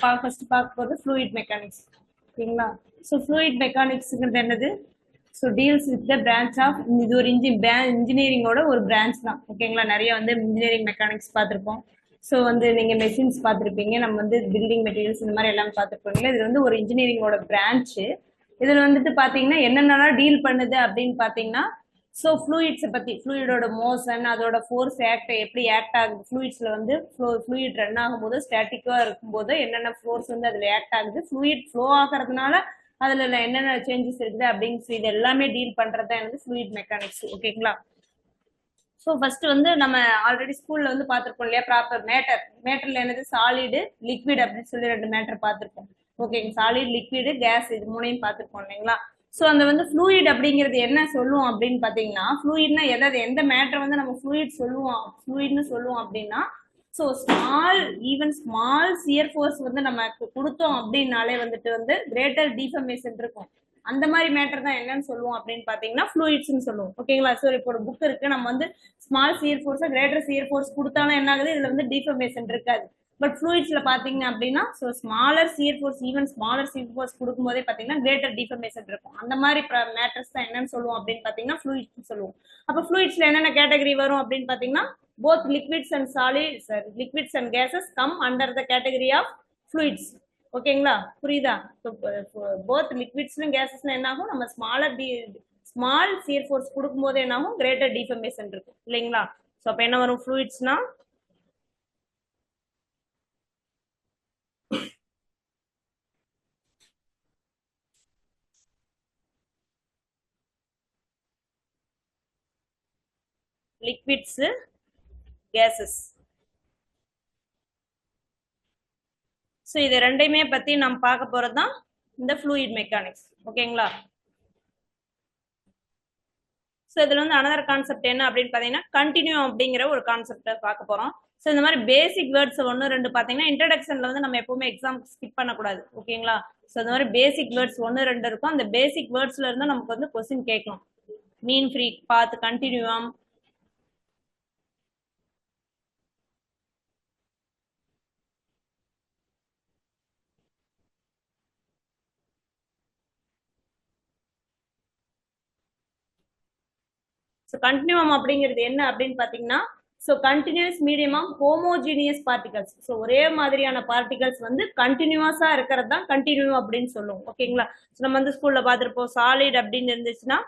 First பார்க்க போகிறது fluid mechanics. ஓகேங்களா? ஸோ ஃப்ளூயிட் மெக்கானிக்ஸுங்கிறது என்னது? So deals with the branch of, இது ஒரு இன்ஜினியரிங்கோட ஒரு பிரான்ச் தான். ஓகேங்களா? நிறைய வந்து இன்ஜினியரிங் மெக்கானிக்ஸ் பார்த்துருப்போம். ஸோ வந்து நீங்கள் மெஷின்ஸ் பார்த்துருப்பீங்க, நம்ம வந்து பில்டிங் மெட்டீரியல்ஸ் இந்த மாதிரி எல்லாம் பார்த்துருப்பீங்களா. இது வந்து ஒரு இன்ஜினியரிங்கோட பிரான்ச்சு. இதில் வந்துட்டு பார்த்தீங்கன்னா என்னென்னலாம் டீல் பண்ணுது அப்படின்னு பார்த்தீங்கன்னா, ஸோ ஃப்ளூயிட்ஸை பற்றி, ஃப்ளூயிடோட மோஷன், அதோட ஃபோர்ஸ் எப்படி ஆக்ட் ஆகுது, ஃப்ளூயிட்ஸில் வந்து ஃப்ளூயிட் ரன் ஆகும்போது ஸ்டாட்டிக்காக இருக்கும்போது என்னென்ன ஃபோர்ஸ் வந்து அதில் ஆக்ட் ஆகுது, ஃப்ளூயிட் ஃப்ளோ ஆகிறதுனால அதில் என்னென்ன சேஞ்சஸ் இருக்குது அப்படின்னு இது எல்லாமே டீல் பண்ணுறது தான் எனக்கு ஃப்ளூயிட் மெக்கானிக்ஸ். ஓகேங்களா? ஸோ ஃபர்ஸ்ட் வந்து நம்ம ஆல்ரெடி ஸ்கூலில் வந்து பார்த்துருப்போம் இல்லையா, ப்ராப்பர் மேட்டரில் என்னது சாலிடு லிக்விட் அப்படின்னு சொல்லி 2 மேட்டர் பார்த்துருப்போம். ஓகேங்க, சாலிட் லிக்விடு கேஸ் இது 3ஐயும் பார்த்துருப்போம் இல்லைங்களா. ஸோ அந்த வந்து ஃப்ளூயிட் அப்படிங்கிறது என்ன சொல்லுவோம் அப்படின்னு பார்த்தீங்கன்னா, ஃப்ளூயிட்னா எதாவது எந்த மேட்டர் வந்து நம்ம ஃப்ளூயிட்னு சொல்லுவோம் அப்படின்னா, so even small shear force வந்து நம்ம கொடுத்தோம் அப்படின்னாலே வந்துட்டு வந்து கிரேட்டர் டிஃபர்மேஷன் இருக்கும். அந்த மாதிரி மேட்டர் தான் என்னன்னு சொல்லுவோம் அப்படின்னு பார்த்தீங்கன்னா ஃப்ளூயிட்ஸ்னு சொல்லுவோம். ஓகேங்களா? ஸோ இப்போ ஒரு புக் இருக்கு, நம்ம வந்து ஸ்மால் சியர் ஃபோர்ஸை கிரேட்டர் சியர் ஃபோர்ஸ் கொடுத்தாலும் என்ன ஆகுது, இதுல வந்து டிஃபர்மேஷன் இருக்காது. பட் ஃப்ளூயிட்ஸ்ல பாத்தீங்க அப்படின்னா, so smaller shear force, even smaller shear force கொடுக்கும்போதே பாத்தீங்கன்னா கிரேட்டர் டிஃபர்மேஷன் இருக்கும். அந்த மாதிரி மேட்டர்ஸ் தான் என்னன்னு சொல்லுவோம் அப்படின்னு பாத்தீங்கன்னா ஃப்ளூயிட்ஸ் சொல்லுவோம். அப்போ ஃப்ளூயிட்ஸ்ல என்னென்ன கேட்டகரி வரும் அப்படின்னு பாத்தீங்கன்னா, both liquids and solids, liquids and gases come under the category of fluids. ஓகேங்களா? புரியுதா? போத் லிக்விட்ஸ்லும் கேசஸ்ல என்ன ஆகும், நம்ம ஸ்மால் சியர் ஃபோர்ஸ் கொடுக்கும்போது என்ன ஆகும், கிரேட்டர் டிஃபர்மேஷன் இருக்கும் இல்லைங்களா. ஸோ அப்போ என்ன வரும், ஃப்ளூயிட்ஸ்னா லிக்விட்ஸ், கேசஸ். ஸோ இது ரெண்டையுமே பத்தி நம்ம பார்க்க போறது தான் இந்த ஃப்ளூயிட் மெக்கானிக்ஸ். ஓகேங்களா? ஸோ இதுல வந்து அனதர் கான்செப்ட் என்ன அப்படின்னு பாத்தீங்கன்னா, கண்டினியூ அப்படிங்கிற ஒரு கான்செப்டை பார்க்க போறோம். ஸோ இந்த மாதிரி பேசிக் வேர்ட்ஸ் 1, 2 பாத்தீங்கன்னா இன்ட்ரடக்ஷன்ல வந்து நம்ம எப்பவுமே எக்ஸாம் ஸ்கிப் பண்ணக்கூடாது. ஓகேங்களா? ஸோ இந்த மாதிரி பேசிக் வேர்ட்ஸ் 1, 2 இருக்கும். அந்த பேசிக் வேர்ட்ஸ்ல இருந்து நமக்கு வந்து கொஸ்டின் கேட்கணும். Mean free path, continuum, so continuum அப்படிங்கிறது என்ன அப்படின்னு பாத்தீங்கன்னா, so continuous medium of homogeneous particles. So ஒரே மாதிரியான பார்ட்டிகல்ஸ் வந்து கண்டினியூஸா இருக்கிறது தான் கண்டினியூ அப்படின்னு சொல்லுவோம். ஓகேங்களா? ஸோ நம்ம வந்து ஸ்கூல்ல பார்த்துருப்போம், சாலிட் அப்படின்னு இருந்துச்சுன்னா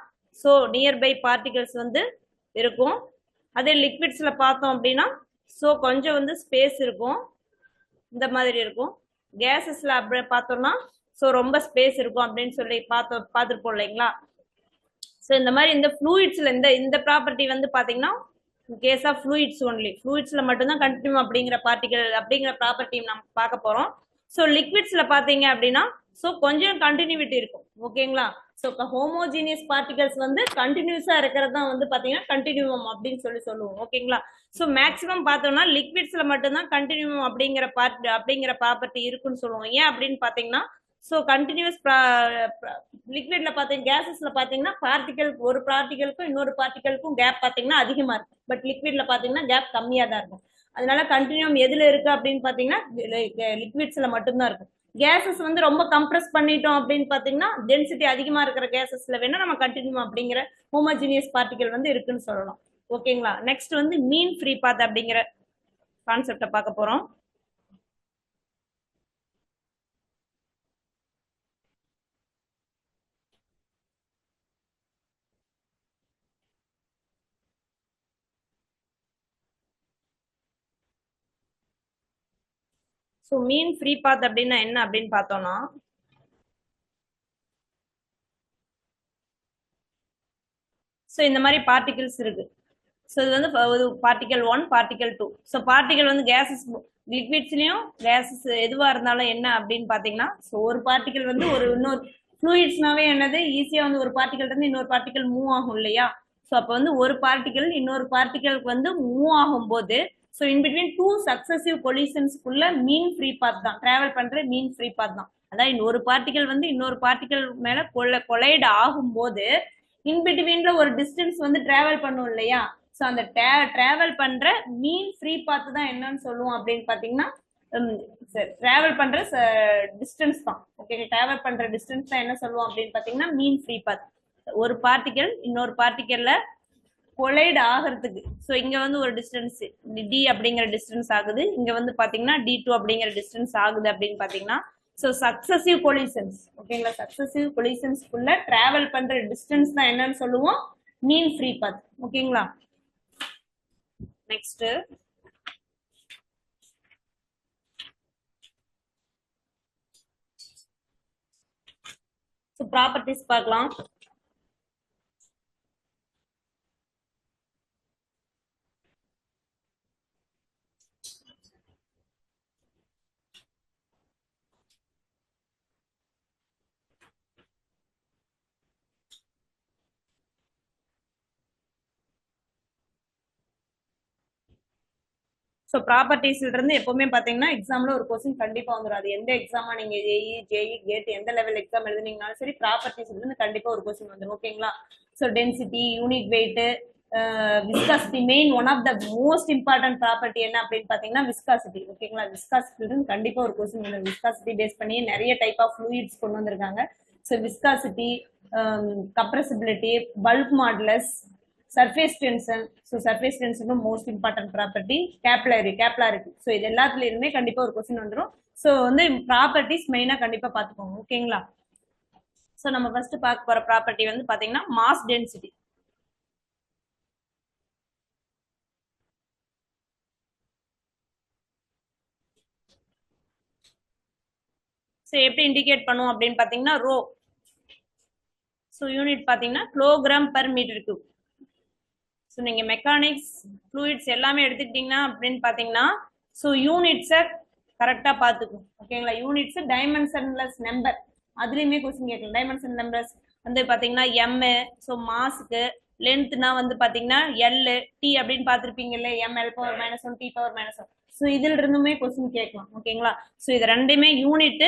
ஸோ நியர்பை பார்ட்டிகல்ஸ் வந்து இருக்கும். அதே லிக்விட்ஸ்ல பார்த்தோம் அப்படின்னா ஸோ கொஞ்சம் வந்து ஸ்பேஸ் இருக்கும், இந்த மாதிரி இருக்கும். கேசஸ்ல அப்படி பார்த்தோம்னா ஸோ ரொம்ப ஸ்பேஸ் இருக்கும் அப்படின்னு சொல்லி பார்த்துருப்போம் இல்லைங்களா. ஸோ இந்த மாதிரி இந்த ஃப்ளூயிட்ஸ்ல இந்த ப்ராப்பர்ட்டி வந்து பாத்தீங்கன்னா கேஸ் ஆஃப் ஃப்ளூயிட்ஸ் ஒன்லி, ஃப்ளூயிட்ஸ்ல மட்டும்தான் கண்டினியூ அப்படிங்கிற ப்ராப்பர்ட்டி நம்ம பார்க்க போறோம். ஸோ லிக்விட்ஸ்ல பாத்தீங்க அப்படின்னா ஸோ கொஞ்சம் கண்டினியூட்டி இருக்கும். ஓகேங்களா? ஸோ ஹோமோஜீனியஸ் பார்ட்டிகல்ஸ் வந்து கண்டினியூஸா இருக்கிறது தான் வந்து பாத்தீங்கன்னா கண்டினியூம் அப்படின்னு சொல்லுவோம். ஓகேங்களா? ஸோ மேக்சிமம் பார்த்தோம்னா லிக்விட்ஸ்ல மட்டும்தான் கண்டினியூம் அப்படிங்கிற ப்ராப்பர்ட்டி இருக்குன்னு சொல்லுவோம். ஏன் அப்படின்னு பாத்தீங்கன்னா, ஸோ கண்டினியூஸ் லிக்விட்ல பாத்தீங்க, கேசஸ்ல பாத்தீங்கன்னா ஒரு பார்ட்டிகலுக்கும் இன்னொரு பார்ட்டிகலுக்கும் கேப் பாத்தீங்கன்னா அதிகமா இருக்கும். பட் லிக்விட்ல பாத்தீங்கன்னா கேப் கம்மியா தான் இருக்கும். அதனால கண்டினியூம் எதுல இருக்கு அப்படின்னு பாத்தீங்கன்னா லிக்விட்ஸ்ல மட்டும்தான் இருக்கும். கேசஸ் வந்து ரொம்ப கம்ப்ரஸ் பண்ணிட்டோம் அப்படின்னு பாத்தீங்கன்னா, டென்சிட்டி அதிகமா இருக்கிற கேசஸ்ல வேணா நம்ம கண்டினியூம் அப்படிங்கிற ஹோமோஜீனியஸ் பார்ட்டிகல் வந்து இருக்குன்னு சொல்லலாம். ஓகேங்களா? நெக்ஸ்ட் வந்து மீன் ஃப்ரீ பாத் அப்படிங்கிற கான்செப்டை பார்க்க போறோம். ஸோ மீன் ஃப்ரீ பாத் அப்படின்னா என்ன அப்படின்னு பார்த்தோம்னா, ஸோ இந்த மாதிரி பார்ட்டிகல்ஸ் இருக்கு. ஸோ இது வந்து பார்ட்டிகல் 1, பார்ட்டிகல் 2. ஸோ பார்ட்டிகல் வந்து கேசஸ், லிக்விட்ஸ்லயும் கேசஸ் எதுவாக இருந்தாலும் என்ன அப்படின்னு பார்த்தீங்கன்னா, ஸோ ஒரு பார்ட்டிகல் வந்து இன்னொரு ஃப்ளூயிட்ஸ்னாவே என்னது, ஈஸியாக வந்து ஒரு பார்ட்டிகல் இருந்து இன்னொரு பார்ட்டிகல் மூவ் ஆகும் இல்லையா. ஸோ அப்போ வந்து ஒரு பார்ட்டிகல் இன்னொரு பார்ட்டிகலுக்கு வந்து மூவ் ஆகும்போது ஸோ இன் பிட்வீன் 2 சக்சசிவ் கொலிஷன்ஸ்க்குள்ள மீன் ஃப்ரீ பாத் தான், டிராவல் பண்ற மீன் ஃப்ரீ பாத் தான். அதாவது ஒரு பார்ட்டிகல் வந்து இன்னொரு பார்ட்டிகல் மேல கொலைட் ஆகும்போது இன் பிட்வீன்ல ஒரு டிஸ்டன்ஸ் வந்து டிராவல் பண்ணும் இல்லையா. ஸோ அந்த டிராவல் பண்ற மீன் ஃப்ரீ பாத் தான் என்னன்னு சொல்லுவோம் அப்படின்னு பாத்தீங்கன்னா சரி டிராவல் பண்ற டிஸ்டன்ஸ் தான். ஓகேங்க, டிராவல் பண்ற டிஸ்டன்ஸ் தான் என்ன சொல்லுவோம் அப்படின்னு பாத்தீங்கன்னா மீன் ஃப்ரீ பாத். ஒரு பார்ட்டிகல் இன்னொரு பார்ட்டிகல்ல கொலைட் ஆகிறதுக்கு. ஸோ இங்க வந்து ஒரு டிஸ்டன்ஸ் டி அப்படிங்கிற டிஸ்டன்ஸ் ஆகுது, இங்க வந்து பாத்தீங்கன்னா D2 அப்படிங்கிற டிஸ்டன்ஸ் ஆகுது அப்படின்னு பாத்தீங்கன்னா ஸோ சக்சசிவ் கொலிஷன்ஸ். ஓகேங்களா, சக்சசிவ் கொலிஷன்ஸ்க்குள்ள டிராவல் பண்ற டிஸ்டன்ஸ் தான் என்னன்னு சொல்லுவோம் மீன் ஃப்ரீ பாத். ஓகேங்களா, நெக்ஸ்ட் ப்ராப்பர்ட்டிஸ் பார்க்கலாம். ஸோ ப்ராப்பர்ட்டிஸ்ல இருந்து எப்பவுமே பாத்தீங்கன்னா எக்ஸாம்ல ஒரு கொஸ்டின் கண்டிப்பா வந்துடும். அது எந்த எக்ஸாமா நீங்க ஜேஇ கேட் எந்த லெவல் எக்ஸாம் எழுதுனீங்கனாலும் சரி ப்ராப்பர்ட்டிஸ்ல இருந்து கண்டிப்பா ஒரு கொஸ்டின் வந்துடும். ஓகேங்களா, so density, unit weight, viscosity, main one of the most important property என்ன அப்படின்னு பாத்தீங்கன்னா விஸ்காசிட்டி. ஓகேங்களா, விஸ்காசிட்டி இருந்து கண்டிப்பா ஒரு கொஸ்டின் வரும். விஸ்காசிட்டி பேஸ் பண்ணி நிறைய டைப் ஆஃப் ஃப்ளூயிட்ஸ் கொண்டு வந்திருக்காங்க. So viscosity, compressibility, bulk modulus, surface tension. So surface டென்ஷனும் most important property. Capillarity. So இது எல்லாத்துலயுமே கண்டிப்பா ஒரு கொஸ்டின் வந்துடும். ஸோ வந்து ப்ராப்பர்ட்டிஸ் மெயினா கண்டிப்பா பாத்துக்கோங்க. ஓகேங்களா, ஸோ நம்ம ஃபர்ஸ்ட் பார்க்க போற ப்ராப்பர்ட்டி வந்து பாத்தீங்கன்னா மாஸ் டென்சிட்டி. ஸோ எப்படி இண்டிகேட் பண்ணுவோம் அப்படின்னு பாத்தீங்கன்னா ரோ. ஸோ யூனிட் பாத்தீங்கன்னா kilogram per metre cube. So நீங்க மெக்கானிக்ஸ் ஃப்ளூயிட்ஸ் எல்லாமே எடுத்துக்கிட்டீங்கன்னா அப்படின்னு பாத்தீங்கன்னா ஸோ யூனிட்ஸை கரெக்டா பாத்துக்கும். ஓகேங்களா, யூனிட்ஸ் டைமென்ஷன்லெஸ் நம்பர், அதுலயுமே கொஸ்டின் கேட்கலாம். டைமென்ஷன் நம்பர்ஸ் வந்து பாத்தீங்கன்னா எம். ஸோ மாஸ்க்கு லென்த்னா வந்து பாத்தீங்கன்னா எல் டி அப்படின்னு பாத்திருப்பீங்கல்ல, ML power -1 T power -1. So இதுல இருந்துமே கொஸ்டின் கேட்கலாம். ஓகேங்களா, ஸோ இது ரெண்டுமே யூனிட்,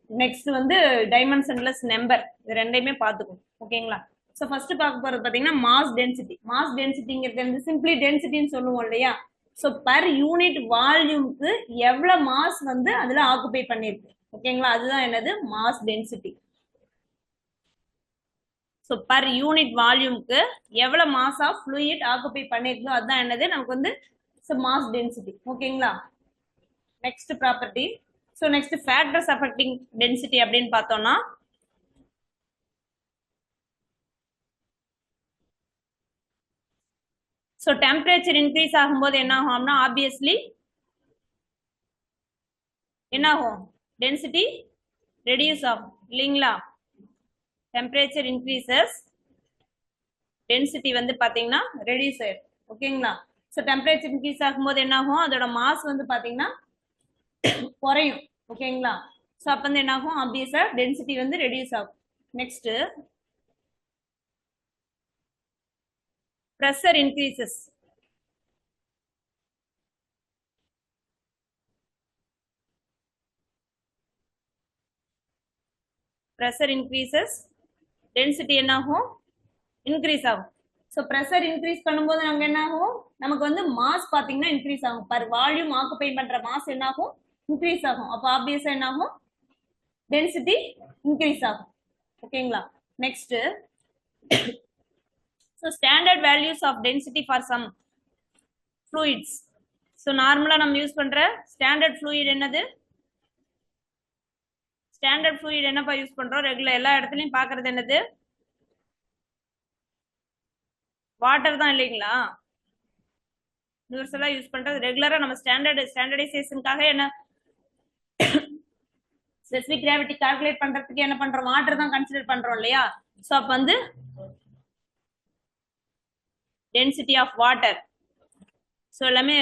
நெக்ஸ்ட் வந்து டைமென்ஷன்லெஸ் நம்பர், இது ரெண்டையுமே பாத்துக்கும். ஓகேங்களா, ஸோ ஃபர்ஸ்ட் பார்க்க போறது பாத்தீங்கன்னா மாஸ் டென்சிட்டி. மாஸ் டென்சிட்டிங்கிறது வந்து சிம்பிளி டென்சிட்டின்னு சொல்லுவோம் இல்லையா. ஸோ பர் யூனிட் வால்யூம்க்கு எவ்வளவு மாஸ் வந்து அதுல ஆக்குபை பண்ணிருக்கு. ஓகேங்களா, அதுதான் என்னது mass density. So per unit வால்யூம்க்கு எவ்வளவு மாஸ் ஆஃப் ஃப்ளூயிட் ஆக்குபை பண்ணிருக்கோ அதுதான் என்னது நமக்கு வந்து மாஸ் டென்சிட்டி. ஓகேங்களா, next property. So next factors affecting density அப்படின்னு பார்த்தோம்னா ஸோ டெம்பரேச்சர் இன்க்ரீஸ் ஆகும்போது என்ன ஆகும்னா ஆப்வியஸ்லி என்ன ஆகும், டென்சிட்டி ரெடியூஸ் ஆகும் இல்லைங்களா. டெம்பரேச்சர் இன்க்ரீசஸ், டென்சிட்டி வந்து பாத்தீங்கன்னா ரெடியூஸ் ஆயிடும். ஓகேங்களா, ஸோ டெம்பரேச்சர் இன்க்ரீஸ் ஆகும்போது என்ன ஆகும், அதோட மாஸ் வந்து பாத்தீங்கன்னா குறையும். ஓகேங்களா, ஸோ அப்ப வந்து என்ன ஆகும், ஆப்வியஸா டென்சிட்டி வந்து ரெடியூஸ் ஆகும். Next pressure increases. Pressure increases, density என்ன ஆகும், இன்க்ரீஸ் ஆகும். ஸோ ப்ரெஷர் இன்க்ரீஸ் பண்ணும்போது நமக்கு என்ன ஆகும், நமக்கு வந்து மாஸ் பாத்தீங்கன்னா இன்க்ரீஸ் ஆகும். பர் வால்யூம் ஆக்குபை பண்ற மாஸ் என்ன ஆகும், இன்க்ரீஸ் ஆகும். அப்போ ஆப்வியஸா என்ன ஆகும், டென்சிட்டி இன்க்ரீஸ் ஆகும். ஓகேங்களா, next so standard values of density for some fluids. So நார்மலா நம்ம யூஸ் பண்ற ஸ்டாண்டர்ட் ஃப்ளூயிட் என்னது, ஸ்டாண்டர்ட் ஃப்ளூயிட் என்னப்பா யூஸ் பண்றோம், ரெகுலர் எல்லா இடத்துலயும் பாக்குறது என்னது, வாட்டர் தான் இல்லைங்களா. யூனிவர்சலா யூஸ் பண்றது ரெகுலரா நம்ம ஸ்டாண்டர்டைசேஷனுக்காக என்ன ஸ்பெசிபிக் கிராவிட்டி கால்குலேட் பண்றதுக்கு என்ன பண்றோம், வாட்டர் தான் கன்சிடர் பண்றோம் இல்லையா. ஸோ அப்ப வந்து டென்சிட்டி ஆஃப் வாட்டர். ஸோ எல்லாமே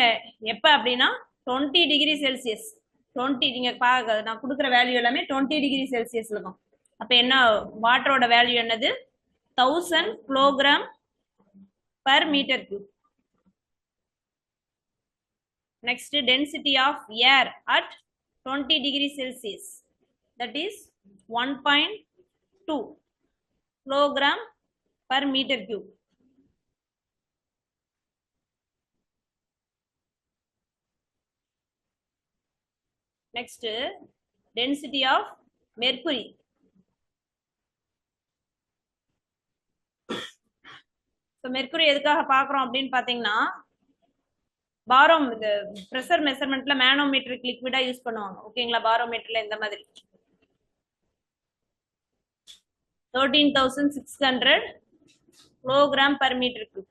எப்ப அப்படின்னா 20 டிகிரி செல்சியஸ். 20 நீங்க நான் கொடுக்குற வேல்யூ எல்லாமே 20 டிகிரி செல்சியஸ்ல இருக்கும். அப்ப என்ன வாட்டரோட வேல்யூ என்னது 1000 kilogram per metre cube. Next density of air at 20 degree Celsius, that is 1.2 kilogram per metre cube. Next density of mercury. So mercury எதுக்காக பார்க்குறோம் அப்படின்னு பார்த்தீங்கன்னா, பாரோம் இது ப்ரெஷர் மெஷர்மெண்ட்ல மேனோமீட்டருக்கு லிக்விடா யூஸ் பண்ணுவாங்க. ஓகேங்களா, பாரோமீட்டர்ல இந்த மாதிரி 13,600 kilogram per metre cube.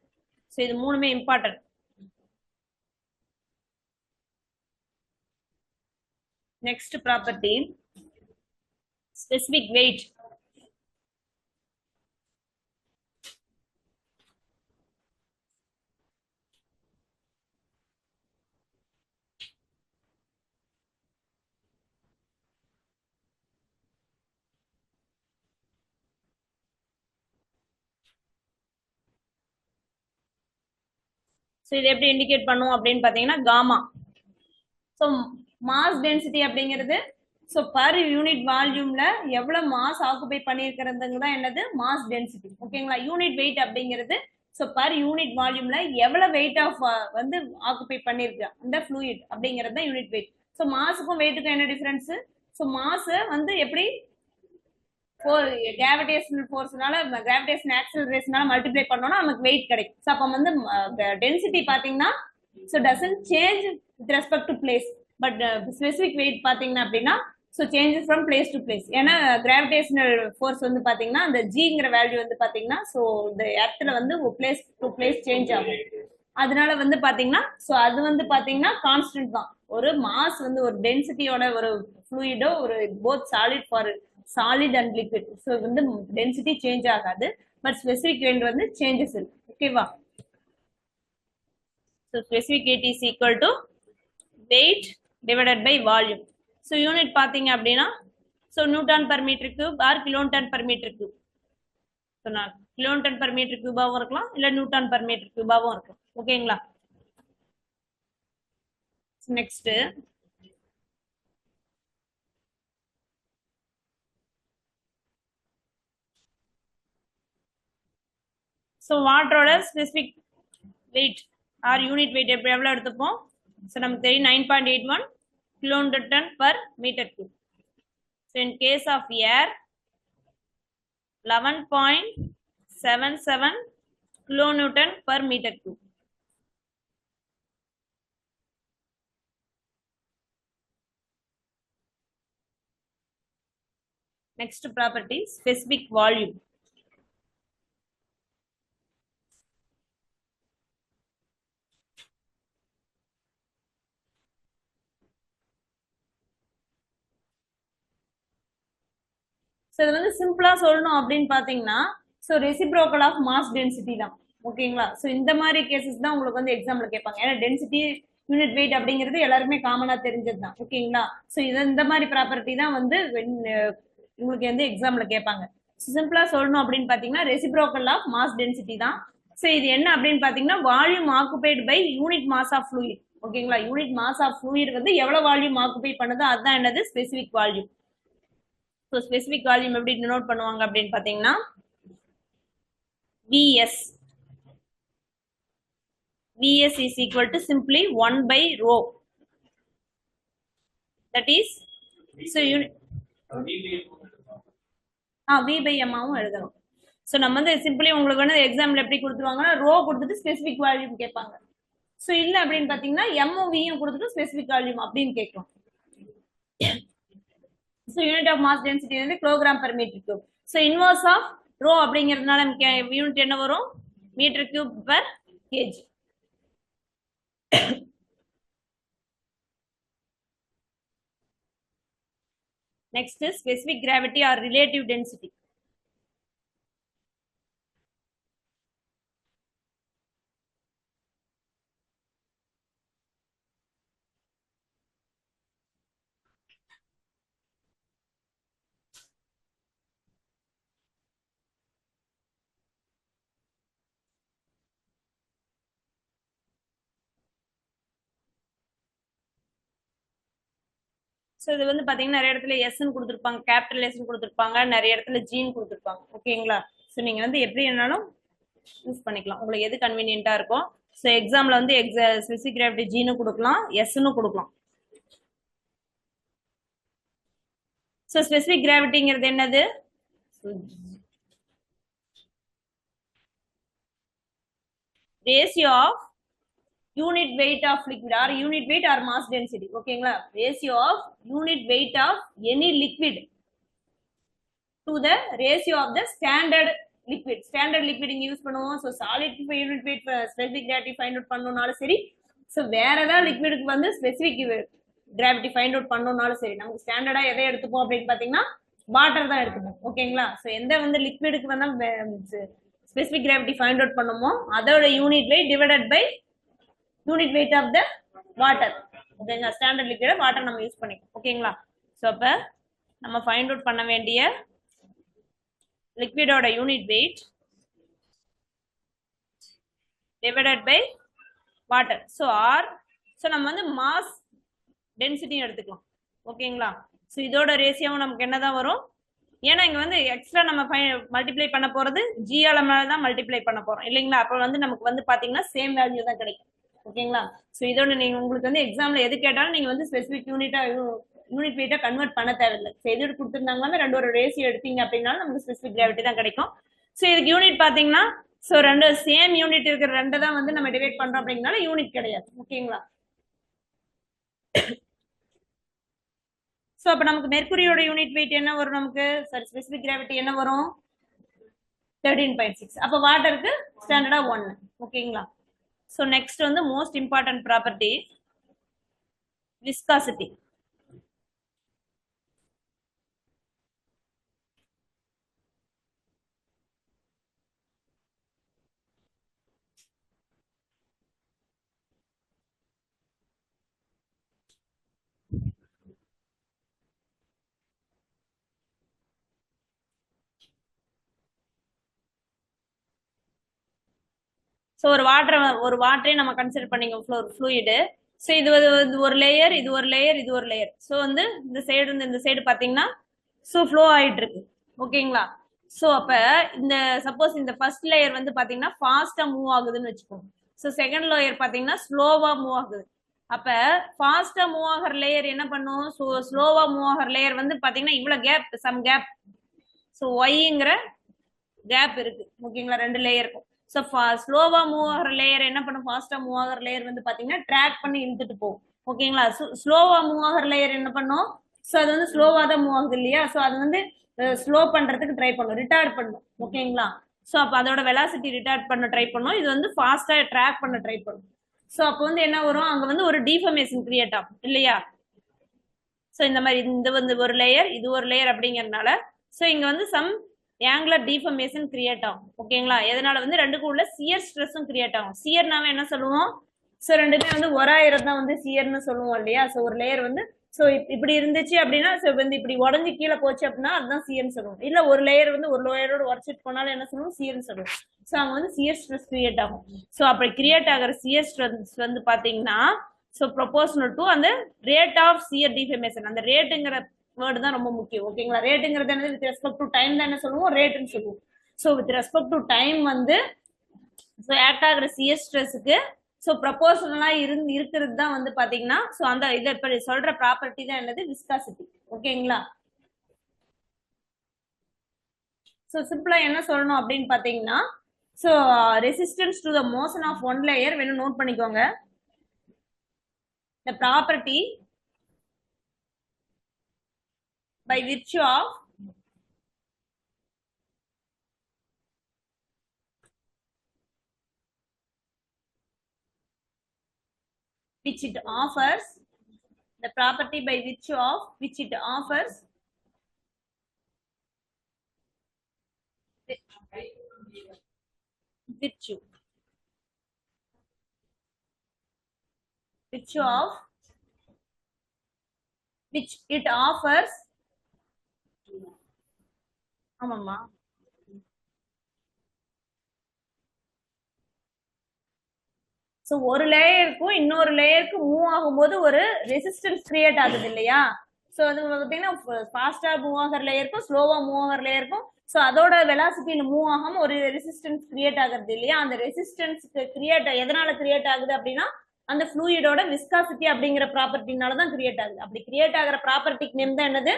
So இது மூணுமே important. Next property specific weight. So இது எப்படி இண்டிகேட் பண்ணுவோம் அப்படின்னு பார்த்தீங்கன்னா காமா. ஸோ மாஸ் டென்சிட்டி அப்படிங்கிறது ஸோ பர் யூனிட் வால்யூம்ல எவ்வளவு மாஸ் ஆக்குபை பண்ணியிருக்கிறதுங்க தான் என்னது மாஸ் டென்சிட்டி. ஓகேங்களா, யூனிட் வெயிட் அப்படிங்கிறது ஸோ பர் யூனிட் வால்யூம்ல எவ்வளவு வெயிட் ஆஃப் வந்து ஆக்குபை பண்ணிருக்கு அந்த ஃப்ளூயிட் அப்படிங்கிறது தான் யூனிட் வெயிட். ஸோ மாஸுக்கும் வெயிட்டுக்கும் என்ன டிஃபரன்ஸ்? ஸோ மாஸ் வந்து எப்படி கிராவிடேஷனல் ஃபோர்ஸ்னால கிராவிடேஷன் ஆக்சிலரேஷனால மல்டிப்ளை பண்ணோம்னா நமக்கு வெயிட் கிடைக்கும். ஸோ அப்போ வந்து டென்சிட்டி பார்த்தீங்கன்னா so doesn't change with respect to place, but specific weight பார்த்தீங்கன்னா அப்படின்னா so changes from place to place. ஏன்னா கிராவிடேஷனல் ஃபோர்ஸ் வந்து பார்த்தீங்கன்னா அந்த ஜிங்கிற வேல்யூ வந்து பார்த்தீங்கன்னா ஸோ இந்த இடத்துல வந்து பிளேஸ் டு பிளேஸ் சேஞ்ச் ஆகும். அதனால வந்து பார்த்தீங்கன்னா ஸோ அது வந்து பார்த்தீங்கன்னா கான்ஸ்டன்ட் தான். ஒரு மாஸ் வந்து ஒரு டென்சிட்டியோட ஒரு ஃப்ளூயிடோ ஒரு both solid for solid and liquid so வந்து டென்சிட்டி சேஞ்ச் ஆகாது, பட் ஸ்பெசிபிக் வெயிட் வந்து சேஞ்சஸ் இருக்கு. ஓகேவா, so specific weight is equal to weight divided by volume. So unit பார்த்தீங்க அப்படின்னா so newton per metre cube or kilonewton per metre cube. So நான் kilonewton per metre கியூபாகவும் இருக்கலாம் இல்லை Newton per metre கியூபாகவும் இருக்கும். ஓகேங்களா, நெக்ஸ்ட் ஸோ வாட்டரோட specific weight or unit weight எப்படி எவ்வளோ எடுத்துப்போம்? ஸோ நமக்கு தெரியும் 9.81 kilonewton per meter cube. So in case of air 11.77 kilonewton per meter cube. Next property specific volume. So இது வந்து சிம்பிளா சொல்லணும் அப்படின்னு பாத்தீங்கன்னா so reciprocal of mass density தான். ஓகேங்களா, ஸோ இந்த மாதிரி கேசஸ் தான் உங்களுக்கு வந்து எக்ஸாம்ல கேட்பாங்க. ஏன்னா டென்சிட்டி யூனிட் வெயிட் அப்படிங்கிறது எல்லாருமே காமனா தெரிஞ்சது தான். ஓகேங்களா, ஸோ இது இந்த மாதிரி ப்ராப்பர்ட்டி தான் வந்து உங்களுக்கு வந்து எக்ஸாம்ல கேட்பாங்க. சிம்பிளா சொல்லணும் அப்படின்னு பாத்தீங்கன்னா ரெசிப்ரோக்கல் ஆஃப் மாஸ் டென்சிட்டி தான். ஸோ இது என்ன அப்படின்னு பாத்தீங்கன்னா volume occupied by unit mass of fluid. ஓகேங்களா, யூனிட் மாஸ் ஆஃப் ஃப்ளூயிட் வந்து எவ்வளவு வால்யூம் ஆக்குபை பண்ணுதோ அதுதான் என்னது specific volume. So specific volume எப்படி டினோட் பண்ணுவாங்க அப்படின்னு பார்த்தீங்கன்னா Vs. Vs is equal to simply 1 by rho. That is, so unit V by m ஆவும் எழுதணும். ஸோ நம்ம வந்து சிம்பிளி உங்களுக்கு வந்து எக்ஸாம்ல எப்படி கொடுத்துருவாங்கன்னா ரோ கொடுத்துட்டு ஸ்பெசிபிக் வால்யூம் கேட்பாங்க. ஸோ இல்லை அப்படின்னு பார்த்தீங்கன்னா எம்ஓவியும் கொடுத்துட்டு ஸ்பெசிபிக் வால்யூம் அப்படின்னு கேட்கும். So unit of mass density வந்து kilogram per meter cube. So inverse of rho அப்படிங்கிறதுனால நமக்கு யூனிட் என்ன வரும்? Metre cube per kg. Next is specific gravity or relative density. So இது வந்து பார்த்தீங்கன்னா நிறைய இடத்துல எஸ்ன்னு கொடுத்துருப்பாங்க, கேபிட்டல் எஸ்ன்னு கொடுத்துருப்பாங்க, நிறைய இடத்துல ஜின்னு கொடுத்துருப்பாங்க. ஓகேங்களா, ஸோ நீங்கள் வந்து எப்படி வேணாலும் யூஸ் பண்ணிக்கலாம், உங்களுக்கு எது கன்வீனியன்ட்டாக இருக்கும். ஸோ எக்ஸாமில் வந்து ஸ்பெசிபிக் கிராவிட்டி ஜின்னு கொடுக்கலாம், எஸ்ன்னு கொடுக்கலாம். ஸோ ஸ்பெசிபிக் கிராவிட்டிங்கிறது என்னது? Ratio of unit weight of liquid or unit weight or mass density. ஓகேங்களா? Ratio of unit weight of any liquid to the ratio of the standard liquid. Standard liquid இங்க use பண்ணுவோம். So solid unit weight specific gravity find out பண்ணணும்னாலும் சரி, so வேற ஏதாவது லிக்விடுக்கு வந்து specific gravity find out பண்ணணும்னாலும் சரி, நமக்கு ஸ்டாண்டர்டா எதை எடுத்துப்போம் அப்படின்னு பாத்தீங்கன்னா வாட்டர் தான் எடுத்துப்போம். ஓகேங்களா? ஸோ எந்த வந்து லிக்விடுக்கு வந்து ஸ்பெசிபிக் கிராவிட்டி ஃபைண்ட் அவுட் பண்ணுமோ அதோட unit weight divided by unit weight of the water. ஓகேங்களா? ஸ்டாண்டர்ட் லிக்விட வாட்டர் நம்ம யூஸ் பண்ணிக்கோம். ஓகேங்களா? ஸோ அப்ப நம்ம ஃபைண்ட் அவுட் பண்ண வேண்டிய லிக்விடோட unit weight divided by water. So or so நம்ம வந்து மாஸ் டென்சிட்டியும் எடுத்துக்கலாம். ஓகேங்களா? ஸோ இதோட ரேஷியோவும் நமக்கு என்னதான் வரும்? ஏன்னா இங்க வந்து எக்ஸ்ட்ரா நம்ம மல்டிப்ளை பண்ண போறது ஜியால மேல தான் மல்டிப்ளை பண்ண போறோம் இல்லைங்களா? அப்ப வந்து நமக்கு வந்து பாத்தீங்கன்னா சேம் வேல்யூ தான் கிடைக்கும். ஓகேங்களா? ஸோ இதோட நீங்க உங்களுக்கு வந்து எக்ஸாம்ல எது கேட்டாலும் நீங்க வந்து ஸ்பெசிபிக் யூனிட் வெயிட்டா கன்வெர்ட் பண்ண தேவையில்லை. ஸோ எது கொடுத்துருந்தாங்கன்னா ரெண்டு ஒரு ரேஷியோ எடுத்தீங்க அப்படின்னா நமக்கு ஸ்பெசிபிக் கிராவிட்டி தான் கிடைக்கும். ஸோ இதுக்கு யூனிட் பாத்தீங்கன்னா ஸோ ரெண்டு சேம் யூனிட் இருக்கிற ரெண்டு தான் வந்து நம்ம டிவைட் பண்றோம் அப்படிங்கனால யூனிட் கிடையாது. ஓகேங்களா? ஸோ அப்ப நமக்கு மெர்க்குரியோட யூனிட் வெயிட் என்ன வரும்? நமக்கு சாரி ஸ்பெசிபிக் கிராவிட்டி என்ன வரும்? 13.6. அப்ப வாட்டருக்கு ஸ்டாண்டர்டா 1. ஓகேங்களா? ஸோ நெக்ஸ்ட் வந்து most important property viscosity. So ஒரு வாட்டரே நம்ம கன்சிடர் பண்ணிங்க ஃப்ளூயிடு. ஸோ இது ஒரு லேயர், இது ஒரு லேயர், இது ஒரு லேயர். ஸோ வந்து இந்த சைடு இருந்து இந்த சைடு பார்த்தீங்கன்னா ஸோ ஃப்ளோ ஆகிட்டு இருக்கு. ஓகேங்களா? ஸோ அப்போ இந்த சப்போஸ் இந்த ஃபர்ஸ்ட் லேயர் வந்து பார்த்தீங்கன்னா ஃபாஸ்ட்டாக மூவ் ஆகுதுன்னு வச்சுக்கோங்க. ஸோ செகண்ட் லேயர் பார்த்தீங்கன்னா ஸ்லோவாக மூவ் ஆகுது. அப்போ ஃபாஸ்ட்டாக மூவ் ஆகிற லேயர் என்ன பண்ணும்? ஸோ ஸ்லோவாக மூவ் ஆகிற லேயர் வந்து பார்த்தீங்கன்னா இவ்வளோ கேப். ஸோ ஒய்ங்கிற கேப் இருக்கு. ஓகேங்களா? ரெண்டு லேயருக்கும். ஸோ ஸ்லோவா மூவ் ஆகிற லேயர் என்ன பண்ணும்? ஃபாஸ்டா மூவ் ஆகிற லேயர் வந்து பாத்தீங்கன்னா ட்ராக் பண்ணி இழுத்துட்டு போகும். ஓகேங்களா? ஸ்லோவா மூவ் ஆகிற லேயர் என்ன பண்ணும்? ஸோ அது வந்து ஸ்லோவா தான் மூவ் ஆகுது இல்லையா? ஸோ அது வந்து ஸ்லோ பண்றதுக்கு ட்ரை பண்ணும், ரிட்டார்ட் பண்ணும். ஓகேங்களா? ஸோ அப்போ அதோட வெலாசிட்டி ரிட்டார்ட் பண்ண ட்ரை பண்ணும். இது வந்து ஃபாஸ்டா ட்ராக் பண்ண ட்ரை பண்ணும். ஸோ அப்போ வந்து என்ன வரும்? அங்க வந்து ஒரு டிஃபர்மேஷன் கிரியேட் ஆகும் இல்லையா? ஸோ இந்த மாதிரி இந்த வந்து ஒரு லேயர், இது ஒரு லேயர் அப்படிங்கறதுனால ஸோ இங்க வந்து சம் ஆங்குலர் டிஃபர்மேஷன் கிரியேட் ஆகும். ஓகேங்களா? எதனால வந்து ரெண்டுக்கும் உள்ள சியர் ஸ்ட்ரெஸ்ஸும் கிரியேட் ஆகும். சியர்னாவே என்ன சொல்லுவோம்? ஸோ ரெண்டுமே வந்து ஒராயிரம் தான் வந்து சியர்னு சொல்லுவோம் இல்லையா? ஸோ ஒரு லேயர் வந்து ஸோ இப்படி இருந்துச்சு அப்படின்னா ஸோ வந்து இப்படி உடஞ்சி கீழே போச்சு அப்படின்னா அதுதான் சியர்னு சொல்லுவோம். இல்ல ஒரு லேயர் வந்து ஒரு லேயரோட உடச்சிட்டு போனாலும் என்ன சொல்லுவோம்? சியர்னு சொல்லுவோம். ஸோ அங்க வந்து சியர் ஸ்ட்ரெஸ் கிரியேட் ஆகும். ஸோ அப்படி கிரியேட் ஆகிற சியர் ஸ்ட்ரெஸ் வந்து பாத்தீங்கன்னா ஸோ ப்ரொபோஷனல் டு அந்த ரேட் ஆஃப் சியர் டிஃபர்மேஷன். அந்த ரேட்டுங்கிற வேர்டு தான் ரொம்ப முக்கியம். ஓகேங்களா? ரேட்டுங்கிறது என்னது? வித் ரெஸ்பெக்ட் டு டைம் தான் என்ன சொல்லுவோம்? ரேட்னு சொல்லுவோம். So with respect to time வந்து ஸோ ஆக்ட் ஆகிற சியர் ஸ்ட்ரெஸ்ஸுக்கு ஸோ ப்ரொபோஷனலா இருக்கிறது தான் வந்து பாத்தீங்கன்னா ஸோ அந்த இதை இப்படி சொல்ற ப்ராப்பர்ட்டி தான் என்னது? விஸ்காசிட்டி. ஓகேங்களா? ஸோ சிம்பிளா என்ன சொல்லணும் அப்படின்னு பாத்தீங்கன்னா so resistance to the motion of one layer வேணும் நோட் பண்ணிக்கோங்க. The property by virtue of which it offers, the property by virtue of which it offers virtue of which it offers. ஆமாம்மா. ஸோ ஒரு லேயருக்கும் இன்னொரு லேயருக்கு மூவ் ஆகும்போது ஒரு resistance create ஆகுது இல்லையா? ஸோ அது பார்த்தீங்கன்னா ஃபாஸ்டா மூவ் ஆகிற லேயருக்கும் ஸ்லோவா மூவ் ஆகிற லேயருக்கும் ஸோ அதோட வெலாசிட்டியில மூவ் ஆகாம ஒரு ரெசிஸ்டன்ஸ் கிரியேட் ஆகுறது இல்லையா? அந்த ரெசிஸ்டன்ஸ் கிரியேட் எதனால கிரியேட் ஆகுது அப்படின்னா அந்த ஃப்ளூயிடோட விஸ்காசிட்டி அப்படிங்கிற ப்ராப்பர்ட்டினால தான் கிரியேட் ஆகுது. அப்படி கிரியேட் ஆகிற ப்ராப்பர்ட்டிக்கு நேம் தான் என்னது?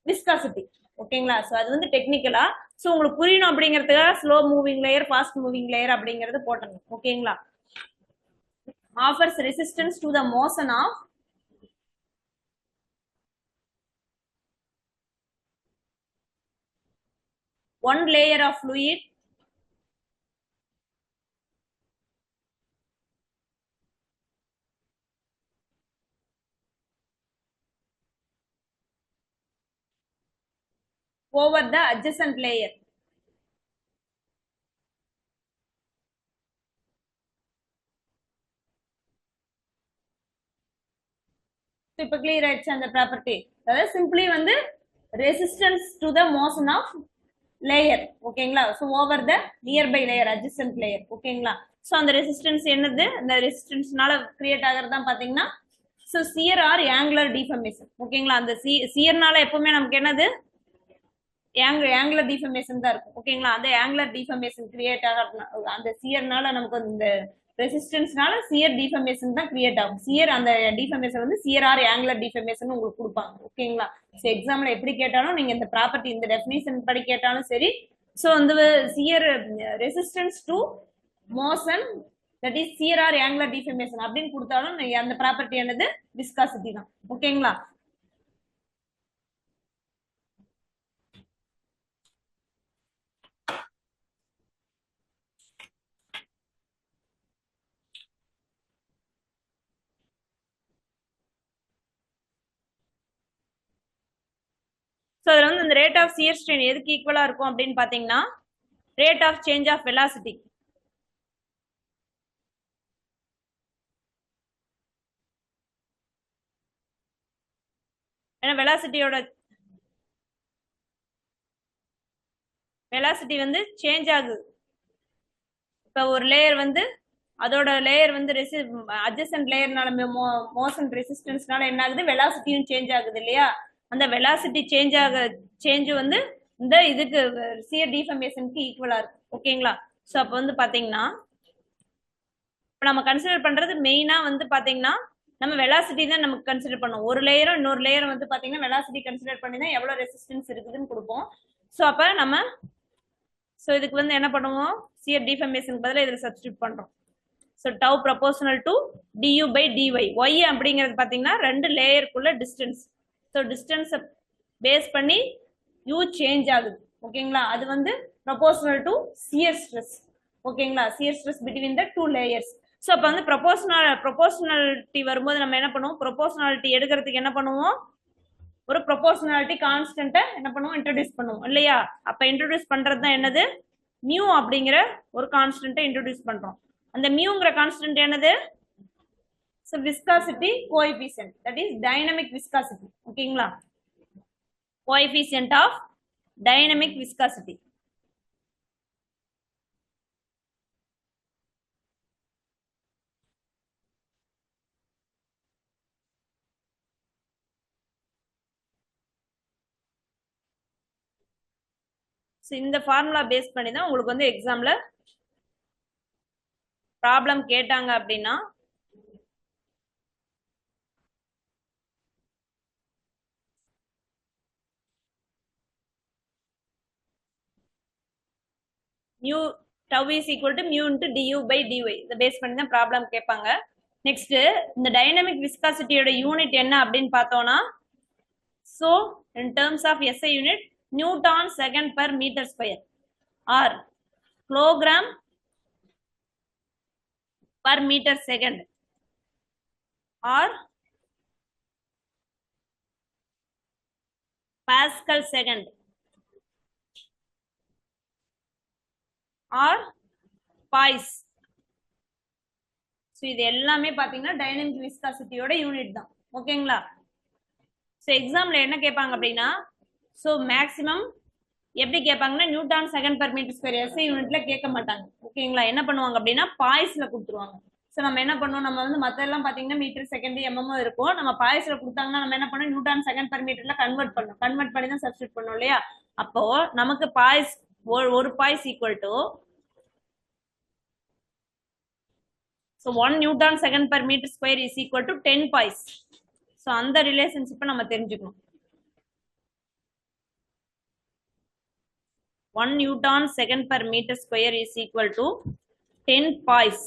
விஸ்காசிட்டி. ஓகேங்களா? ஸோ அது வந்து டெக்னிக்கலா. ஸோ உங்களுக்கு புரியணும் அப்படிங்கிறதுக்காக slow moving layer, fast moving layer அப்படிங்கிறது போட்டணும். ஓகேங்களா? Offers resistance to the motion of one layer of fluid over the adjacent layer. இப்போ கிளியர் ஆயிடுச்சு அந்த ப்ராப்பர்ட்டி. அதாவது சிம்பிளி வந்து resistance to the motion of layer. ஓகேங்களா? So over the nearby layer, adjacent layer. ஓகேங்களா? ஸோ அந்த resistance என்னது? அந்த ரெசிஸ்டன்ஸ்னால கிரியேட் ஆகிறது தான் பாத்தீங்கன்னா so shear or angular deformation. ஓகேங்களா? அந்த சியர்னால எப்பவுமே நமக்கு என்னது? ஆங்குலர் டிஃபர்மேஷன் தான் இருக்கும். ஓகேங்களா? அந்த ஆங்குலர் டிஃபர்மேஷன் கிரியேட் ஆகிறது அந்த சியர்னால நமக்கு இந்த ரெசிஸ்டன்ஸ்னால சியர் டிஃபர்மேஷன் தான் கிரியேட் ஆகும். சியர் அந்த டிஃபர்மேஷன் வந்து சியர் ஆர் ஆங்குலர் டிஃபர்மேஷன் உங்களுக்கு கொடுப்பாங்க. ஓகேங்களா? ஸோ எக்ஸாம்ல எப்படி கேட்டாலும் நீங்க இந்த ப்ராப்பர்ட்டி இந்த டெஃபினிஷன் படி கேட்டாலும் சரி. ஸோ வந்து shear resistance to motion that is shear or angular deformation அப்படின்னு கொடுத்தாலும் அந்த ப்ராப்பர்ட்டி என்னது? விஸ்காசிட்டி தான். ஓகேங்களா? ஸோ அதில் வந்து இந்த ரேட் ஆஃப் சியர் ஸ்ட்ரெயின் எதுக்கு ஈக்குவலா இருக்கும் அப்படின்னு பாத்தீங்கன்னா rate of change of velocity. ஏன்னா வெலாசிட்டி வந்து சேஞ்ச் ஆகுது. இப்போ ஒரு லேயர் வந்து அதோட லேயர் வந்து அட்ஜசன்ட் லேயர்னால மோஷன் ரெசிஸ்டன்ஸ்னால என்ன ஆகுது? வெலாசிட்டியும் சேஞ்ச் ஆகுது இல்லையா? அந்த வெலாசிட்டி சேஞ்ச் வந்து இந்த இதுக்கு சியர் டிஃபர்மேஷனுக்கு ஈக்குவலா இருக்கு. ஓகேங்களா? ஸோ அப்போ வந்து பாத்தீங்கன்னா இப்போ நம்ம கன்சிடர் பண்றது மெயினா வந்து பாத்தீங்கன்னா நம்ம வெலாசிட்டி தான் நமக்கு கன்சிடர் பண்ணுவோம். ஒரு லேயரும் இன்னொரு லேயரும் வந்து பாத்தீங்கன்னா வெலாசிட்டி கன்சிடர் பண்ணி தான் எவ்வளவு ரெசிஸ்டன்ஸ் இருக்குதுன்னு கொடுப்போம். ஸோ அப்ப நம்ம ஸோ இதுக்கு வந்து என்ன பண்ணுவோம்? சியர் டிஃபர்மேஷனுக்கு பதிலாக இதில் சப்ஸ்டியூட் பண்றோம். So tau proportional to du by dy. Y அப்படிங்கிறது பாத்தீங்கன்னா ரெண்டு லேயருக்குள்ள டிஸ்டன்ஸ். ஸோ டிஸ்டன்ஸை பேஸ் பண்ணி யூ சேஞ்ச் ஆகுது. ஓகேங்களா? அது வந்து ப்ரொபோஷனல் டு சியர் ஸ்ட்ரெஸ். ஓகேங்களா? Shear stress between the two layers. So அப்போ வந்து ப்ரொபோஷனாலிட்டி வரும்போது நம்ம என்ன பண்ணுவோம்? ப்ரொபோஷனாலிட்டி எடுக்கிறதுக்கு என்ன பண்ணுவோம்? ஒரு ப்ரொபோஷனாலிட்டி கான்ஸ்டன்ட்டை என்ன பண்ணுவோம்? இன்ட்ரோடியூஸ் பண்ணுவோம் இல்லையா? அப்ப இன்ட்ரோடியூஸ் பண்றது தான் என்னது? மியூ அப்படிங்கிற ஒரு கான்ஸ்டன்ட்டை இன்ட்ரோடியூஸ் பண்றோம். அந்த மியூங்கிற கான்ஸ்டன்ட் என்னது? So viscosity coefficient, that is dynamic viscosity. ஓகேங்களா? Coefficient of dynamic viscosity. இந்த ஃபார்முலா பேஸ் பண்ணி தான் உங்களுக்கு வந்து எக்ஸாம்ல ப்ராப்ளம் கேட்டாங்க அப்படின்னா mu tau is equal to mu into du by dy. இதை பேஸ் பண்ணி தான் ப்ராப்ளம் கேட்பாங்க. நெக்ஸ்ட் இந்த டைனமிக் விஸ்காசிட்டியோட யூனிட் என்ன அப்படின்னு பார்த்தோம்னா so in terms of SI unit newton second per metre square or kilogram per metre second or pascal second or poise. So இது எல்லாமே பார்த்தீங்கன்னா டைனமிக் விஸ்காசிட்டியோட யூனிட் தான். ஓகேங்களா? ஸோ எக்ஸாம்ல என்ன கேட்பாங்க அப்படின்னா ஸோ மேக்ஸிமம் எப்படி கேட்பாங்கன்னா newton second per metre square SI யூனிட்ல கேட்க மாட்டாங்க. ஓகேங்களா? என்ன பண்ணுவாங்க அப்படின்னா பாய்ஸ்ல கொடுத்துருவாங்க. ஸோ நம்ம என்ன பண்ணுவோம்? நம்ம வந்து மற்ற எல்லாம் பார்த்தீங்கன்னா மீட்டர் செகண்ட் எம்எம் இருக்கும். நம்ம பாய்ஸ்ல கொடுத்தாங்கன்னா நம்ம என்ன பண்ணோம்? நியூட்டன் செகண்ட் பர் மீட்டர்ல கன்வெர்ட் பண்ணி தான் சப்ஸ்டியூட் பண்ணோம் இல்லையா? அப்போ நமக்கு பாய்ஸ் ஒரு boys equal to so 1 Newton second per meter square is equal to 10 pies. So அந்த ரிலேஷன்ஷிப்பை நம்ம தெரிஞ்சுக்கணும். 1 Newton second per meter square is equal to 10 pies.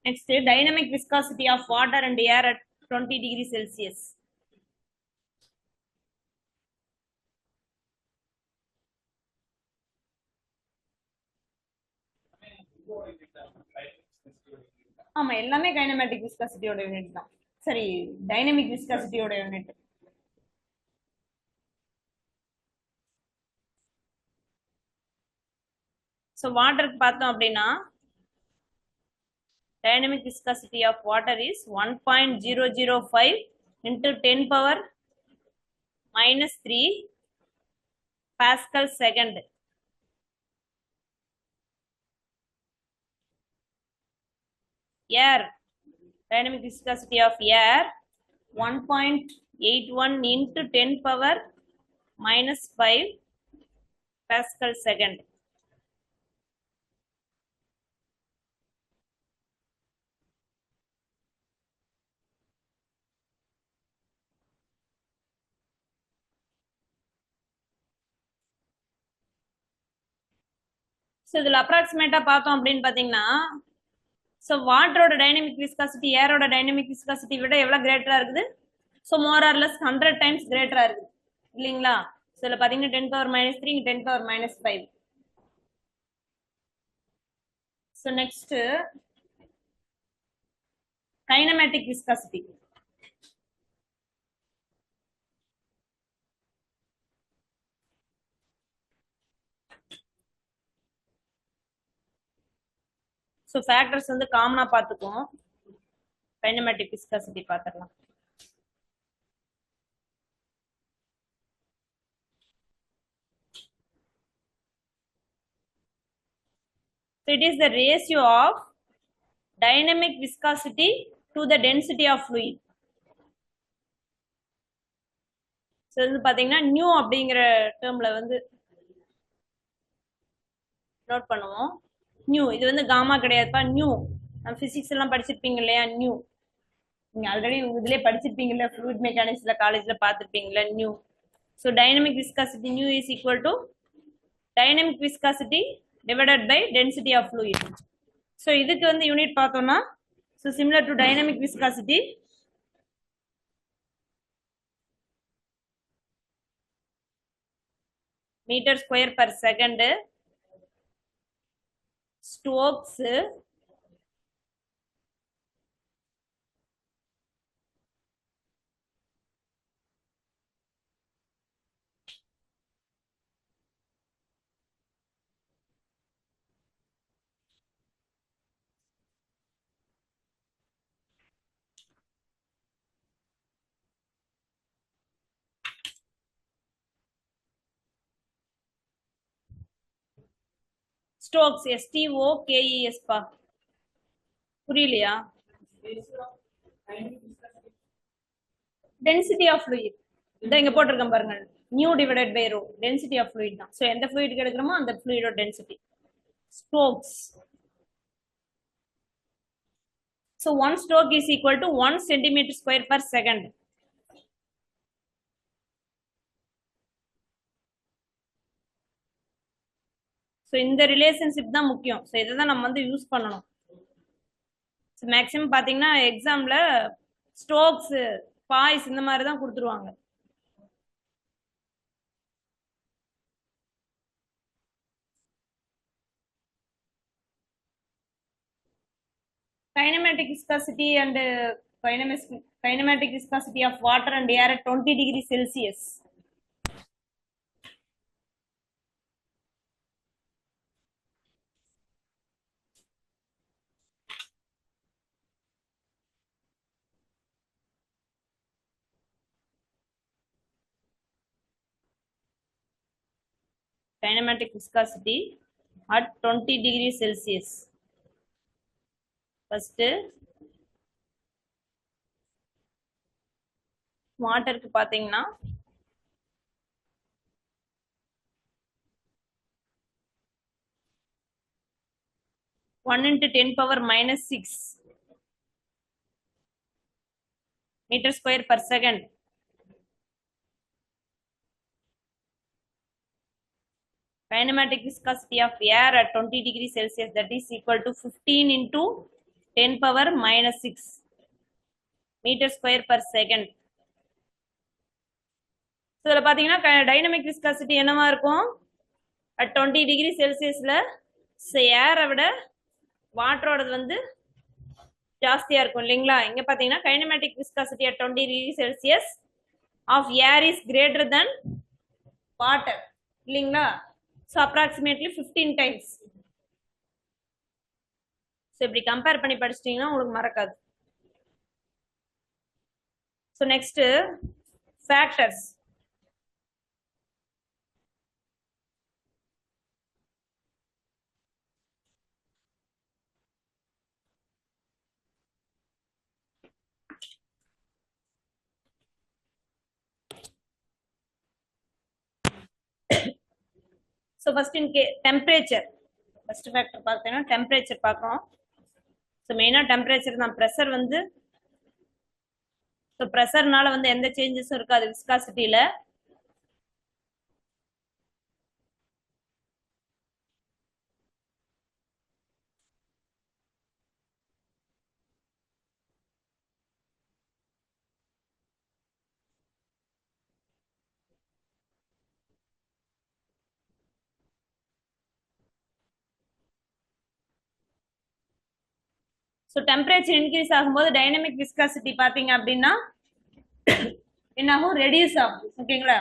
Next, dynamic viscosity of water and air at 20 degrees Celsius. ஆமா எல்லாமே kinematic விஸ்காசிட்டியோட unit தான். சரி, dynamic விஸ்காசிட்டியோட unit. So வாட்டருக்கு பார்த்தோம் அப்படின்னா dynamic viscosity of water is 1.005 into 10 power minus 3 Pascal second. Air, dynamic viscosity of air 1.81 into 10 power minus 5 Pascal second. So இதில் அப்ராக்சிமேட்டாக பார்த்தோம் அப்படின்னு பார்த்தீங்கன்னா, ஸோ வாட்டரோட டைனமிக் விஸ்காசிட்டி ஏரோட டைனமிக் விஸ்காசிட்டி விட எவ்வளோ கிரேட்டராக இருக்குது? So more or less 100 times கிரேட்டராக இருக்குது இல்லைங்களா? ஸோ இதில் பார்த்தீங்கன்னா 10 power minus 3 10 power minus 5. So next kinematic viscosity. So factors வந்து காமனா பார்த்துக்குவோம். கைனமேட்டிக் விஸ்காசிட்டி பார்த்துக்கலாம். So it is the ratio of dynamic viscosity to the density of fluid. So வந்து பார்த்தீங்கன்னா நியூ அப்படிங்கிற டேர்ம்ல வந்து நோட் பண்ணுவோம். நியூ இது வந்து காமா கிடையாதுப்பா, நியூ. நம்ம பிசிக்ஸ் எல்லாம் படிச்சிருப்பீங்க இல்லையா, நியூ. நீங்க ஆல்ரெடி இதுலயே படிச்சிருப்பீங்கல்ல, ஃப்ளூயிட் மெக்கானிக்ஸ்ல காலேஜ்ல பார்த்துருப்பீங்கல்ல, nu. So dynamic viscosity nu is equal to dynamic viscosity divided by density of fluid. So இதுக்கு வந்து யூனிட் பார்த்தோம்னா, so similar to dynamic viscosity metre square per second, stokes, stokes STOKES பா, புரியலையா? Density of fluid இதை இங்க போட்டிருக்கேன் பாருங்க, nu divided by rho, density of fluid தான். ஸோ எந்த ஃப்ளூயிட் எடுக்கிறோமோ அந்த ஃப்ளூயிடோட density. Stokes. So 1 stroke is equal to 1 centimeter square per second. So இந்த ரிலேஷன்ஷிப் தான் முக்கியம். ஸோ இதை தான் நம்ம வந்து யூஸ் பண்ணணும். ஸோ மேக்ஸிமம் பார்த்தீங்கன்னா எக்ஸாம்ல ஸ்ட்ரோக்ஸ், பாய்ஸ் இந்த மாதிரி தான் கொடுத்துருவாங்க. Kinematic viscosity and kinematic viscosity of water and air at 20 degrees Celsius. Kinematic viscosity at 20 degrees Celsius. First வாட்டருக்கு பாத்தீங்கன்னா 1 into 10 power minus 6 meter square per second. Kinematic viscosity of air at 20 degrees Celsius, that is equal to 15 into 10 power minus 6 meter square per second. So இதில் பார்த்தீங்கன்னா dynamic viscosity என்னவா இருக்கும் at 20 degree Celsiusல ஏரை விட வாட்டரோடது வந்து ஜாஸ்தியா இருக்கும் இல்லைங்களா. இங்க பாத்தீங்கன்னா kinematic viscosity at 20 degree Celsius of air is greater than water இல்லைங்களா. so approximately 15 times. so இப்படி கம்பேர் பண்ணி படிச்சிட்டீங்கன்னா உங்களுக்கு மறக்காது. so next factors. so first in temperature, first factor பார்த்தீங்கன்னா temperature பார்க்கணும். so மெயினா temperature தான். pressure வந்து so pressureனால வந்து எந்த சேஞ்சஸும் இருக்காது விஸ்காசிட்டில. so temperature increase ஆகும்போது டைனமிக் விஸ்காசிட்டி பாத்தீங்க அப்படின்னா என்ன ஆகும், ரெடியூஸ் ஆகும். ஓகேங்களா.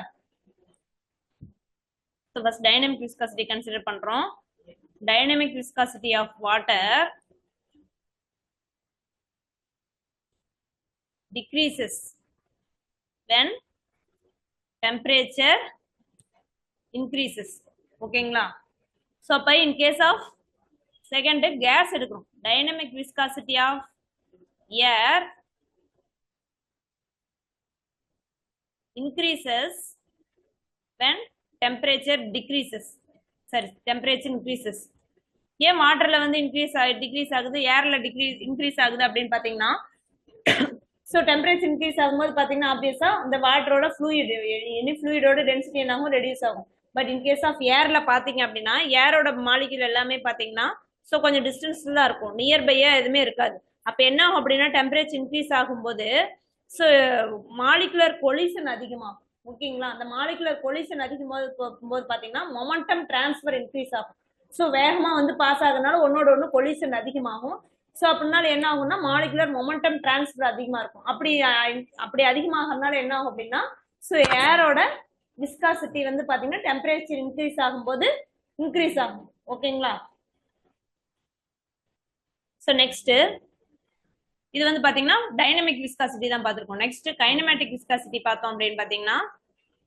so first dynamic viscosity consider பண்றோம். dynamic viscosity of water decreases when temperature increases. ஓகேங்களா. so அப்ப in case of second gas எடுக்கிறோம். dynamic viscosity of air increases when temperature decreases. sorry, temperature increases. ஏன் வாட்டர்ல வந்து degrees ஆகுது, ஏர்ல increase ஆகுது அப்படின்னு பாத்தீங்கன்னா ஸோ டெம்பரேச்சர் இன்க்ரீஸ் ஆகும்போது பாத்தீங்கன்னா ஆப்வியஸா அந்த வாட்டரோட ஃப்ளூயிட் எனி ஃப்ளூயிடோட டென்சிட்டி என்னாகும், ரெடியூஸ் ஆகும். பட் இன் கேஸ் ஆஃப் ஏர்ல பாத்தீங்க அப்படின்னா ஏரோட மாலிகுல் எல்லாமே பாத்தீங்கன்னா ஸோ கொஞ்சம் டிஸ்டன்ஸ்ல தான் இருக்கும், நியர்பையா எதுவுமே இருக்காது. அப்ப என்ன ஆகும் அப்படின்னா டெம்பரேச்சர் இன்க்ரீஸ் ஆகும்போது ஸோ மாலிகுலர் கொலிஷன் அதிகமாகும். ஓகேங்களா. அந்த மாலிகுலர் கொலிஷன் அதிகமாகும்போது பாத்தீங்கன்னா மொமெண்டம் டிரான்ஸ்ஃபர் இன்க்ரீஸ் ஆகும். ஸோ வேகமா வந்து பாஸ் ஆகுறதுனால ஒன்னோட ஒன்று கொலிஷன் அதிகமாகும். ஸோ அப்படினால என்ன ஆகும்னா மாலிகுலர் மொமெண்டம் டிரான்ஸ்ஃபர் அதிகமா இருக்கும். அப்படி அதிகமாகறதுனால என்ன ஆகும் அப்படின்னா ஸோ ஏரோட விஸ்காசிட்டி வந்து பாத்தீங்கன்னா டெம்பரேச்சர் இன்க்ரீஸ் ஆகும்போது இன்க்ரீஸ் ஆகும். ஓகேங்களா. ஸோ நெக்ஸ்ட் இது வந்து பாத்தீங்கன்னா டைனமிக் விஸ்காசிட்டி தான் பார்த்திருக்கோம். நெக்ஸ்ட் கைனமேட்டிக் விஸ்காசிட்டி பார்த்தோம் அப்படின்னு பாத்தீங்கன்னா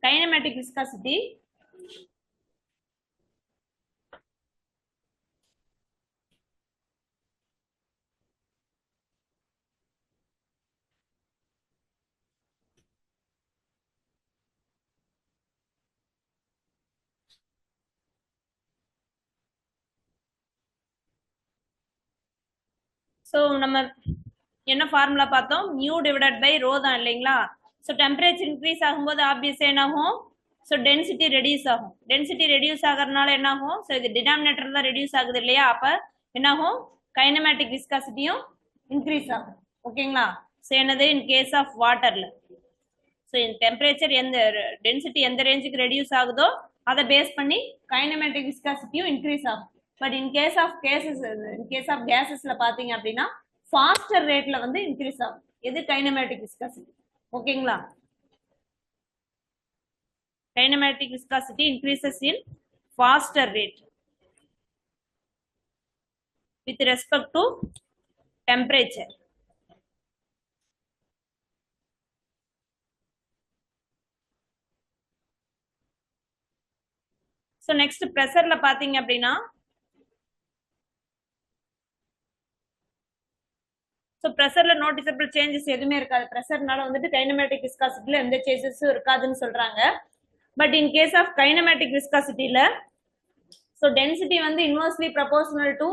கைனமேட்டிக் விஸ்காசிட்டி ஸோ நம்ம என்ன ஃபார்முலா பார்த்தோம், மியூ டிவைடட் பை ரோ தான் இல்லைங்களா. ஸோ டெம்பரேச்சர் இன்க்ரீஸ் ஆகும்போது ஆப்வியஸா என்ன ஆகும், ஸோ டென்சிட்டி ரெடியூஸ் ஆகும். டென்சிட்டி ரெடியூஸ் ஆகிறதுனால என்ன ஆகும், ஸோ இது டினாமினேட்டர் தான் ரெடியூஸ் ஆகுது இல்லையா. அப்ப என்ன ஆகும், கைனமேட்டிக் விஸ்காசிட்டியும் இன்க்ரீஸ் ஆகும். ஓகேங்களா. ஸோ என்னது இன் கேஸ் ஆஃப் வாட்டர்ல ஸோ டெம்பரேச்சர் எந்த டென்சிட்டி எந்த ரேஞ்சுக்கு ரெடியூஸ் ஆகுதோ அதை பேஸ் பண்ணி கைனமேட்டிக் விஸ்காசிட்டியும் இன்க்ரீஸ் ஆகும். பட் இன் கேஸ் ஆஃப் கேசஸ்ல பாத்தீங்க அப்படின்னா ஃபாஸ்டர் ரேட்ல வந்து இன்க்ரீஸ் ஆகும். எது, கைனமேட்டிக் விஸ்காசிட்டி. ஓகேங்களா. Kinematic viscosity increases in faster rate with respect to temperature. So next pressure la பாத்தீங்க அப்படின்னா ஸோ ப்ரெஷர்ல நோட்டிசபிள் சேஞ்சஸ் எதுவுமே இருக்காது. ப்ரெஷர்னால வந்துட்டு கைனமேட்டிக் விஸ்காசிட்டில எந்த சேஞ்சஸும் இருக்காதுன்னு சொல்றாங்க. But in case of kinematic விஸ்காசிட்டியில ஸோ டென்சிட்டி வந்து இன்வெர்ஸ்லி ப்ரொபோர்ஷனல் டு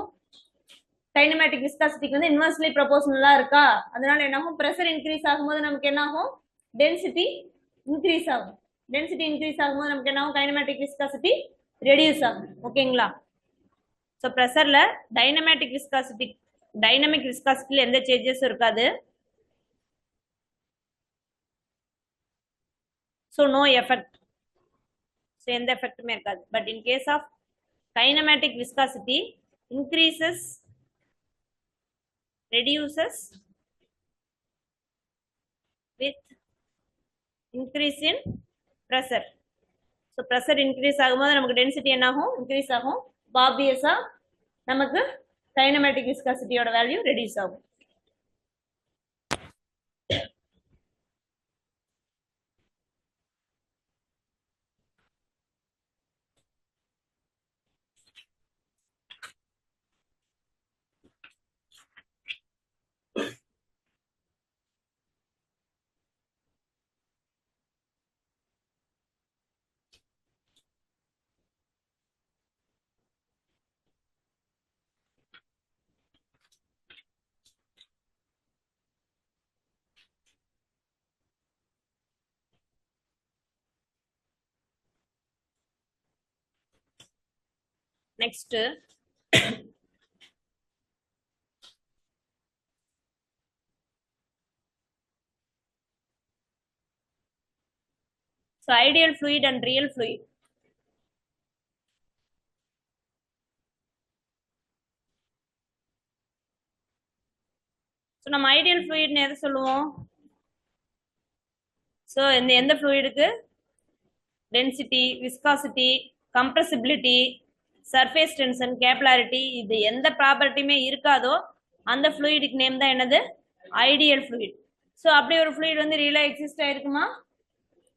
கைனமேட்டிக் விஸ்காசிட்டிக்கு வந்து இன்வெர்ஸ்லி ப்ரொபோர்ஷனலா இருக்கா, அதனால என்ன ஆகும், ப்ரெஷர் இன்க்ரீஸ் ஆகும்போது நமக்கு என்ன ஆகும், டென்சிட்டி இன்க்ரீஸ் ஆகும். டென்சிட்டி இன்க்ரீஸ் ஆகும்போது நமக்கு என்ன ஆகும், கைனமேட்டிக் விஸ்காசிட்டி ரெடியூஸ் ஆகும். ஓகேங்களா? ஸோ ப்ரெஷர்ல டைனமிக் விஸ்காசிட்டியில் எந்த சேஞ்சஸும் இருக்காது. So no effect. ஸோ எந்த எஃபெக்ட்டுமே இருக்காது. But in case of kinematic viscosity increases reduces with increase in pressure. So pressure increase ஆகும்போது நமக்கு டென்சிட்டி என்ன ஆகும், இன்க்ரீஸ் ஆகும். ஆப்வியஸா நமக்கு கைனமேட்டிக் விஸ்காசிட்டியோட வேல்யூ ரெடியூஸ் ஆகும். Next, so ideal fluid and real fluid. So நம்ம ஐடியல் ஃப்ளூயிட்னு எதை சொல்லுவோம்? ஸோ எந்த ஃப்ளூயிடுக்கு density, viscosity, compressibility, surface tension, கேப்லாரிட்டி இது எந்த ப்ராப்பர்ட்டியுமே இருக்காதோ அந்த ஃப்ளூயிடுக்கு நேம் தான் என்னது, ஐடியல் ஃப்ளூயிட். ஸோ அப்படி ஒரு ஃப்ளூயிட் வந்து ரியலாக எக்ஸிஸ்ட் ஆயிருக்குமா?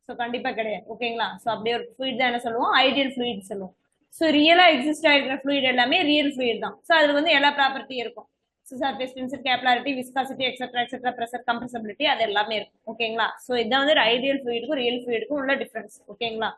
ஸோ கண்டிப்பாக கிடையாது. ஓகேங்களா? ஸோ அப்படி ஒரு ஃப்ளூயிட் தான் என்ன சொல்லுவோம், ஐடியல் ஃப்ளூயிட் சொல்லுவோம். ஸோ ரியலாக எக்ஸிஸ்ட் ஆயிருக்கிற ஃப்ளூயிட் எல்லாமே ரியல் ஃப்ளூயிட் தான். ஸோ அது வந்து எல்லா ப்ராப்பர்ட்டியும் இருக்கும். So surface tension, capillarity, viscosity, etcetera pressure, compressibility அது எல்லாமே இருக்கும். ஓகேங்களா? ஸோ இதான் வந்து ஐடியல் ஃப்ளூயிடுக்கும் ரியல் ஃப்ளூயிடுக்கும் உள்ள டிஃபரன்ஸ். ஓகேங்களா?